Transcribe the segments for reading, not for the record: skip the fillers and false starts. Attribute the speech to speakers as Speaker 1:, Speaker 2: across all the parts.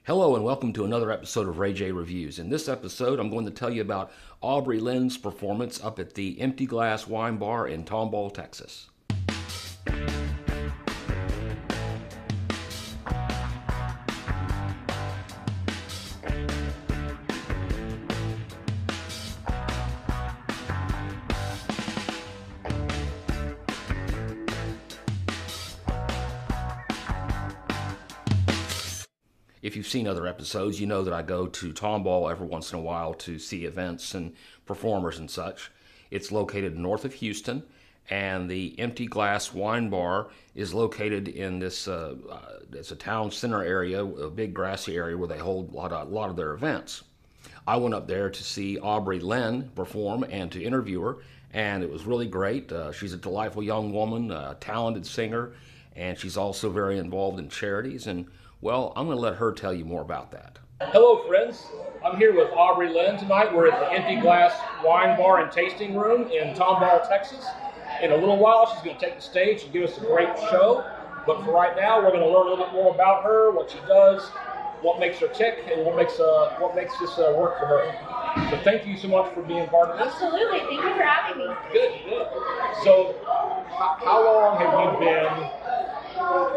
Speaker 1: Hello and welcome to another episode of RayJ Reviews. In this episode, I'm going to tell you about Aubrie Lynn's performance up at the Empty Glass Wine Bar in Tomball, Texas. If you've seen other episodes, you know that I go to Tomball every once in a while to see events and performers and such. It's located north of Houston, and the Empty Glass Wine Bar is located in this it's a town center area, a big grassy area where they hold a lot of their events. I went up there to see Aubrie Lynn perform and to interview her, and it was really great. She's a delightful young woman, a talented singer, and she's also very involved in charities. And well, I'm going to let her tell you more about that. Hello, friends. I'm here with Aubrie Lynn tonight. We're at the Empty Glass Wine Bar and Tasting Room in Tomball, Texas. In a little while, she's going to take the stage and give us a great show. But for right now, we're going to learn a little bit more about her, what she does, what makes her tick, and what makes this work for her. So thank you so much for being part of this.
Speaker 2: Absolutely. Thank you for having me.
Speaker 1: Good. So, how long have you been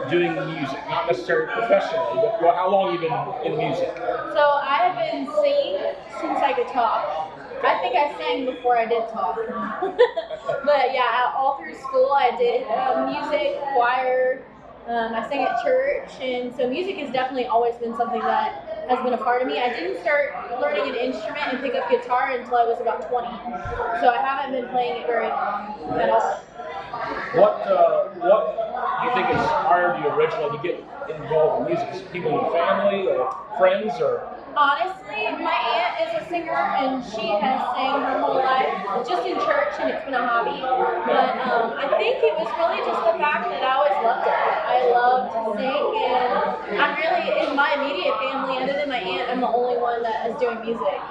Speaker 1: doing music? Not necessarily professionally, but how long have you been in music?
Speaker 2: So I have been singing since I could talk. I think I sang before I did talk. But yeah, all through school I did music, choir. I sang at church, and so music has definitely always been something that has been a part of me. I didn't start learning an instrument and pick up guitar until I was about 20. So I haven't been playing it very long at all.
Speaker 1: What do you think inspired you originally to get involved in music? Is it people in your family or friends or?
Speaker 2: Honestly, my aunt is a singer, and she has sang her whole life, just in church, and it's been a hobby. But I think it was really just the fact that I always loved it. I love to sing, and I'm really, in my immediate family, other than my aunt, I'm the only one that is doing music.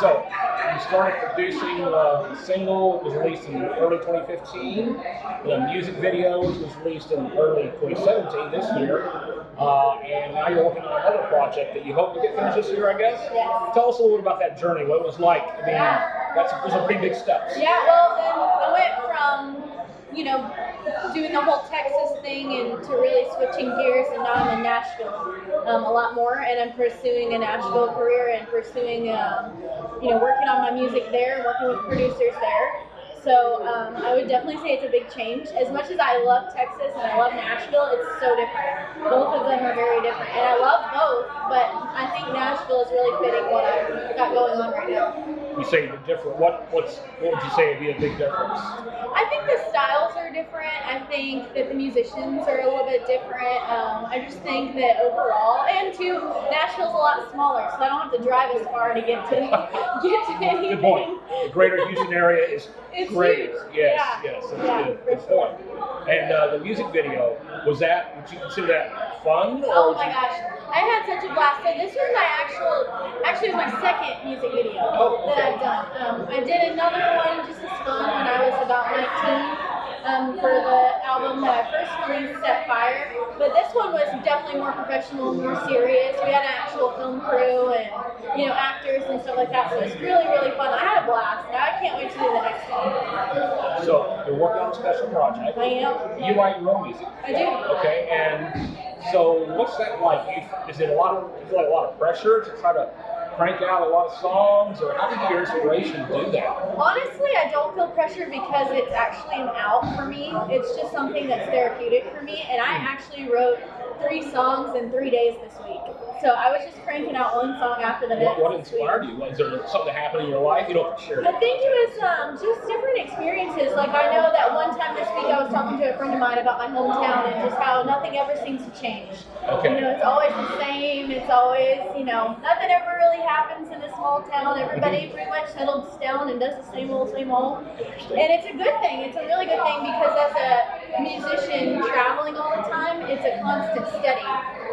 Speaker 1: So, you started producing a single, was released in early 2015. The music video was released in early 2017, this year. And now you're working on another project that you hope to get finished this year, I guess?
Speaker 2: Yes.
Speaker 1: Tell us a little bit about that journey, what it was like. I mean, those are pretty big steps.
Speaker 2: Yeah, well, I went from, doing the whole Texas thing and to really switching gears, and now I'm in Nashville a lot more, and I'm pursuing a Nashville career and pursuing, working on my music there, working with producers there. So I would definitely say it's a big change. As much as I love Texas and I love Nashville, it's so different. Both of them are very different. And I love both, but I think Nashville is really fitting what I've got going on right now.
Speaker 1: You say they're different. What would you say would be a big difference?
Speaker 2: I think the styles are different. I think that the musicians are a little bit different. I just think that overall, and too, Nashville's a lot smaller, so I don't have to drive as far to get to anything.
Speaker 1: Good point. The greater Houston area is great.
Speaker 2: Huge.
Speaker 1: Yes,
Speaker 2: Yeah.
Speaker 1: that's good. Good point. And the music video, would you consider that fun?
Speaker 2: Oh my gosh, I had such a blast. So this was my actually it was my second music video that I've done. I did another one just as fun when I was about 19 for the album that I first released, Set Fire. But this one was definitely more professional, more serious. We had an actual film crew and actors and stuff like that. So it's really, really fun. I had a blast. Now I can't wait to do the next one.
Speaker 1: So you're working on a special project.
Speaker 2: I am.
Speaker 1: You write your own music.
Speaker 2: I do.
Speaker 1: Okay, and so what's that like? Is it you feel like a lot of pressure to try to crank out a lot of songs, or how do you get your inspiration to do that?
Speaker 2: Honestly, I don't feel pressure because it's actually an out for me. It's just something that's therapeutic for me, and I actually wrote 3 songs in 3 days this week. So I was just cranking out one song after the next.
Speaker 1: What inspired you? Was there something that happened in your life? You don't have to share that.
Speaker 2: I think it was just different experiences. Like I know that one time this week I was talking to a friend of mine about my hometown and just how nothing ever seems to change.
Speaker 1: Okay.
Speaker 2: It's always the same. It's always, nothing ever really happens in a small town. Everybody pretty much settles down and does the same old, same old. And it's a good thing. It's a really good thing because as a musician traveling all the time, it's a constant study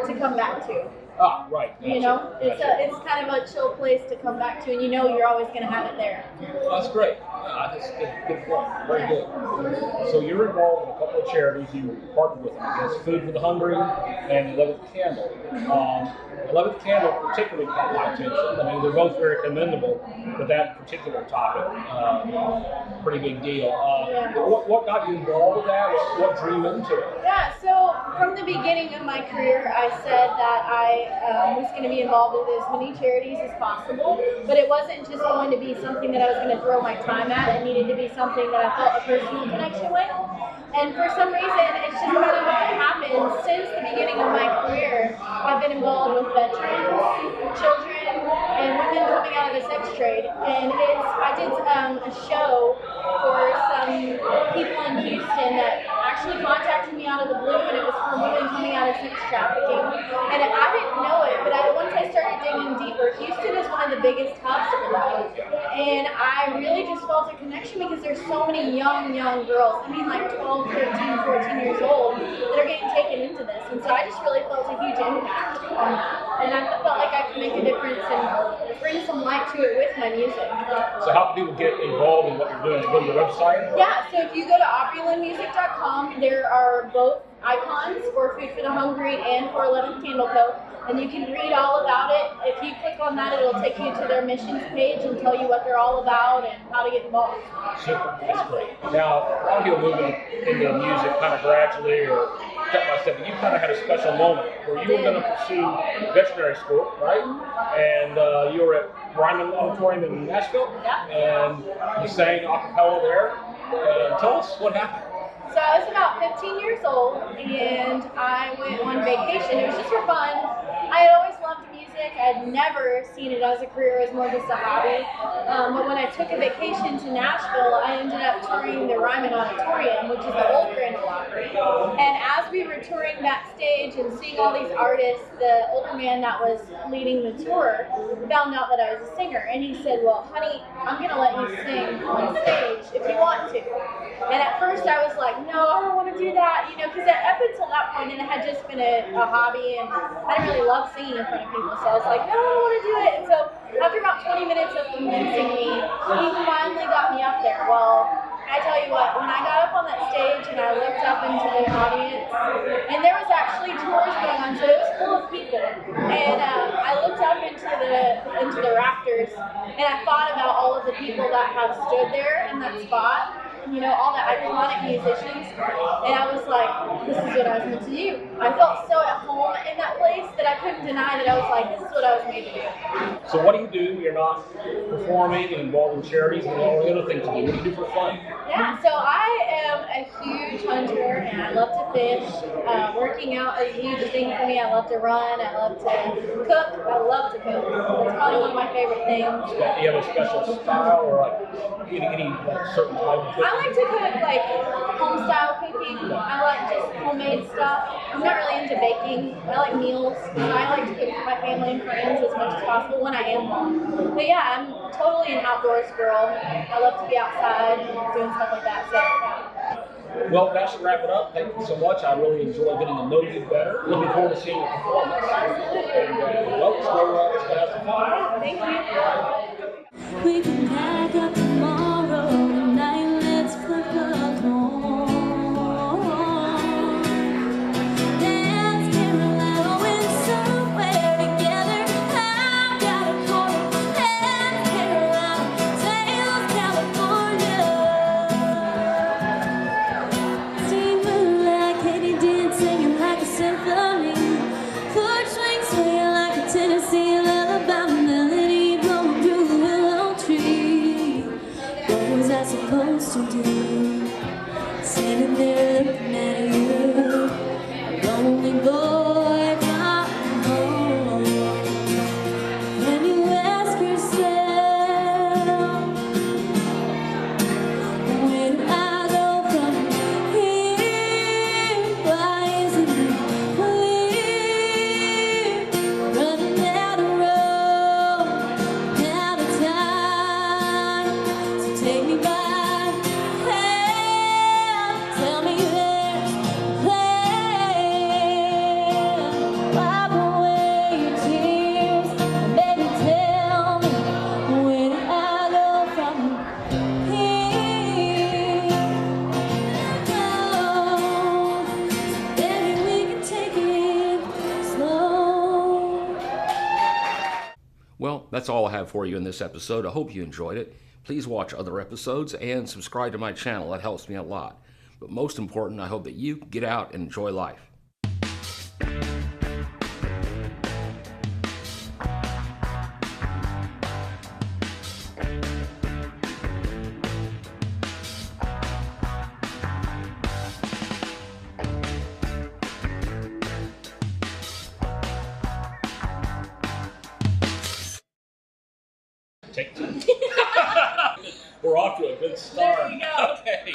Speaker 2: to come back to.
Speaker 1: Ah, right.
Speaker 2: It's kind of a chill place to come back to, and you're always going to have it there.
Speaker 1: Well, that's great.
Speaker 3: That's a good point. Very good. So you're involved in a couple of charities you partnered with, I guess, Food for the Hungry and 11th Candle. 11th Candle particularly caught my attention. I mean, they're both very commendable, but that particular topic, pretty big deal. What got you involved with that? What drew you into it?
Speaker 2: Yeah, so from the beginning of my career, I said that I was going to be involved with as many charities as possible, but it wasn't just going to be something that I was going to throw my time at. It needed to be something that I felt a personal connection with. And for some reason, it's just kind of what happened. Since the beginning of my career, I've been involved with veterans, children, and women coming out of the sex trade. And I did a show for some people in Houston that actually contacted me out of the blue, and it was for women coming out of sex trafficking. And I didn't know it, but once I started digging deeper, Houston is one of the biggest hubs for that. And I really just felt a connection because there's so many young girls. I mean, like 12, 13, 14 years old that are getting taken into this. And so I just really felt a huge impact on that. And I felt like I could make a difference and bring some light to it with my music.
Speaker 3: So how can people get involved in what you're doing? Go to your website?
Speaker 2: Yeah, so if you go to AubrieLynnMusic.com, there are both icons for Food for the Hungry and for 11th Candle Co. And you can read all about it. If you click on that, it'll take you to their missions page and tell you what they're all about and how to get involved.
Speaker 3: Super, that's great. Now, a lot of people moving into music kind of gradually or step by step, but you kind of had a special moment where you were going to pursue veterinary school, right? And you were at Ryman Auditorium in Nashville, and you sang a cappella there. And tell us what happened.
Speaker 2: So I was about 15 years old, and I went on vacation. It was just for fun. I had always loved music. I had never seen it as a career. It was more just a hobby. But when I took a vacation to Nashville, I ended up touring the Ryman Auditorium, which is the old Grand Ole Opry. And as we were touring backstage and seeing all these artists, the older man that was leading the tour found out that I was a singer. And he said, well, honey, I'm going to let you sing on stage if you want to. And at first I was like, no, I don't want to do that, because up until that point it had just been a hobby, and I didn't really love singing in front of people, so I was like, no, I don't want to do it. And so after about 20 minutes of convincing me, he finally got me up there. Well, I tell you what, when I got up on that stage and I looked up into the audience, and there was actually tours going on, so it was full of people, and I looked up into the rafters, and I thought about all of the people that have stood there in that spot, all the iconic musicians, and I was like, this is what I was meant to do. I felt so at home in that place that I couldn't deny that I was like, this is what I was made to do.
Speaker 3: So what do you do when you're not performing and involved in charities and all the other things you do? What do you do for fun?
Speaker 2: Yeah, so I am a huge hunter, and I love to fish. Working out is a huge thing for me. I love to run. I love to cook. I love to cook. That's probably one of my favorite things.
Speaker 3: Do you have a special style or any certain type of cooking?
Speaker 2: I like to cook like home style cooking. I like just homemade stuff. I'm not really into baking. I like meals. I like to cook for my family and friends as much as possible when I am home. But yeah, I'm totally an outdoors girl. I love to be outside and doing stuff like that. So yeah.
Speaker 3: Well, that should wrap it up. Thank you so much. I really enjoyed getting to know you better. Looking forward to seeing your performance. And well, let's go have some fun.
Speaker 2: Thank you.
Speaker 4: We can pack up tomorrow night. Let's put the home. Dance Carolina win somewhere together. I've got a corner. Dance Carolina, Taylor, California. See moonlight, Katie did singing like a symphony. Foot swing swinging like a Tennessee lullaby melody blowing through the willow tree. What was I supposed to do? Standing there looking at you, a lonely boy coming home. And you ask yourself, where do I go from here? Why isn't it clear? Running out of
Speaker 1: Well, that's all I have for you in this episode. I hope you enjoyed it. Please watch other episodes and subscribe to my channel. That helps me a lot. But most important, I hope that you get out and enjoy life.
Speaker 3: Take two. We're off to a good start.
Speaker 2: There you go.
Speaker 3: Okay.